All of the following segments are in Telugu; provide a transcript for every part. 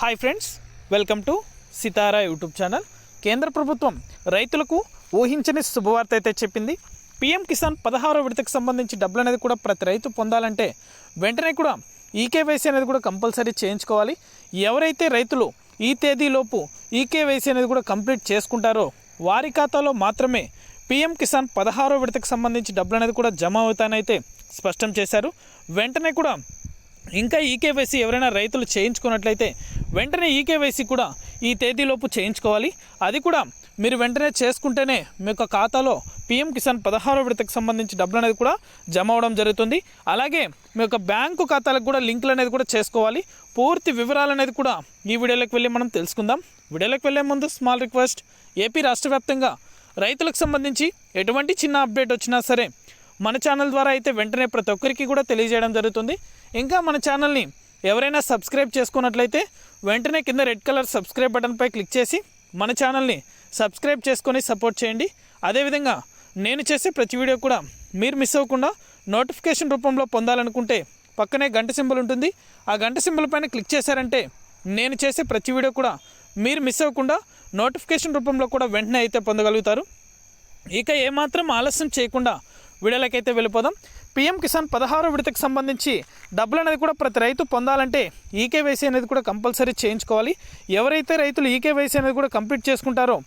Hi friends, welcome to Sitara YouTube channel. కేంద్ర ప్రభుత్వం రైతులకు ఊహించని శుభవార్త అయితే చెప్పింది. పీఎం కిసాన్ 16వ విడతకు సంబంధించి డబ్బులు అనేది కూడా ప్రతి రైతు పొందాలంటే వెంటనే కూడా ఈకేవైసీ అనేది కూడా కంపల్సరీ చేయించుకోవాలి. ఎవరైతే రైతులు ఈ తేదీలోపు ఈకేవైసీ అనేది కూడా కంప్లీట్ చేసుకుంటారో వారి ఖాతాలో మాత్రమే పీఎం కిసాన్ 16వ విడతకు సంబంధించి డబ్బులు అనేది కూడా జమ అవుతానైతే స్పష్టం చేశారు. వెంటనే కూడా ఇంకా ఈకేవైసీ ఎవరైనా రైతులు చేయించుకున్నట్లయితే వెంటనే ఈకేవైసీ కూడా ఈ తేదీలోపు చేయించుకోవాలి. అది కూడా మీరు వెంటనే చేసుకుంటేనే మీ యొక్క ఖాతాలో పీఎం కిసాన్ 16వ విడతకు సంబంధించి డబ్బులు అనేది కూడా జమ అవడం జరుగుతుంది. అలాగే మీ యొక్క బ్యాంకు ఖాతాలకు కూడా లింకులు అనేది కూడా చేసుకోవాలి. పూర్తి వివరాలు అనేది కూడా ఈ వీడియోలోకి వెళ్ళి మనం తెలుసుకుందాం. వీడియోలోకి వెళ్ళే ముందు స్మాల్ రిక్వెస్ట్, ఏపీ రాష్ట్ర వ్యాప్తంగా రైతులకు సంబంధించి ఎటువంటి చిన్న అప్డేట్ వచ్చినా సరే మన ఛానల్ ద్వారా అయితే వెంటనే ప్రతి ఒక్కరికి కూడా తెలియజేయడం జరుగుతుంది. ఇంకా మన ఛానల్ని ఎవరైనా సబ్స్క్రైబ్ చేసుకున్నట్లయితే వెంటనే కింద రెడ్ కలర్ సబ్స్క్రైబ్ బటన్పై క్లిక్ చేసి మన ఛానల్ని సబ్స్క్రైబ్ చేసుకొని సపోర్ట్ చేయండి. అదేవిధంగా నేను చేసే ప్రతి వీడియో కూడా మీరు మిస్ అవ్వకుండా నోటిఫికేషన్ రూపంలో పొందాలనుకుంటే పక్కనే గంట సింబల్ ఉంటుంది. ఆ గంట సింబల్ పైన క్లిక్ చేశారంటే నేను చేసే ప్రతి వీడియో కూడా మీరు మిస్ అవ్వకుండా నోటిఫికేషన్ రూపంలో కూడా వెంటనే అయితే పొందగలుగుతారు. ఇక ఏమాత్రం ఆలస్యం చేయకుండా వీడియోలకైతే వెళ్ళిపోదాం. పీఎం కిసాన్ 16వ విడతకు సంబంధించి డబ్బులు అనేది కూడా ప్రతి రైతు పొందాలంటే ఈకేవైసీ అనేది కూడా కంపల్సరీ చేయించుకోవాలి. ఎవరైతే రైతులు ఈకేవైసీ అనేది కూడా కంప్లీట్ చేసుకుంటారో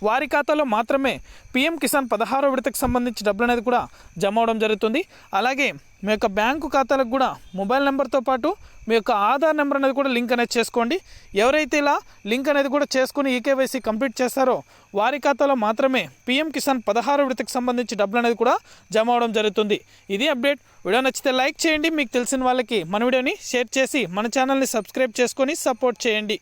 వారి ఖాతాలో మాత్రమే పీఎం కిసాన్ 16వ విడతకు సంబంధించి డబ్బులు అనేది కూడా జమ అవడం జరుగుతుంది. అలాగే మీ యొక్క బ్యాంకు ఖాతాలకు కూడా మొబైల్ నెంబర్తో పాటు మీ యొక్క ఆధార్ నెంబర్ అనేది కూడా లింక్ అనేది చేసుకోండి. ఎవరైతే ఇలా లింక్ అనేది కూడా చేసుకుని ఈకేవైసీ కంప్లీట్ చేస్తారో వారి ఖాతాలో మాత్రమే పీఎం కిసాన్ 16వ విడతకు సంబంధించి డబ్బులు అనేది కూడా జమ అవడం జరుగుతుంది. ఇది అప్డేట్. వీడియో నచ్చితే లైక్ చేయండి. మీకు తెలిసిన వాళ్ళకి మన వీడియోని షేర్ చేసి మన ఛానల్ని సబ్స్క్రైబ్ చేసుకొని సపోర్ట్ చేయండి.